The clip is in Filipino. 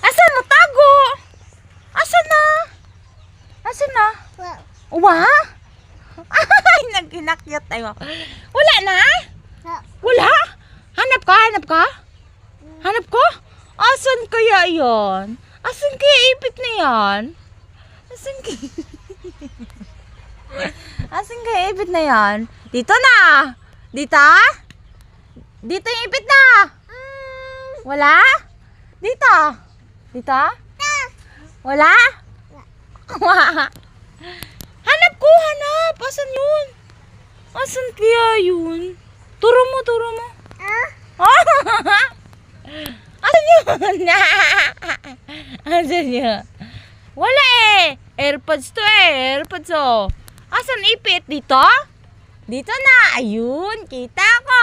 Asan mo tago? Asan na? Asan na? Wa? Ay, nagkinakyat tayo. Wala na? Wala? Hanap ka? Hanap ka? Hanap ko? Asan kaya yon? Asan kaya ipit na yan? Asan kaya... Asan kaya ipit na yan? Dito na! Dito? Dito yung ipit na! Wala? Dito? Dito? Wala? Hanap ko, hanap! Asan yun? Asan kaya yun? Turo mo, turo mo. Asan yun? Asan yun? Wala eh! Airpods to eh! Airpods oh! Asan ipit? Dito? Dito na! Ayun! Kita ko!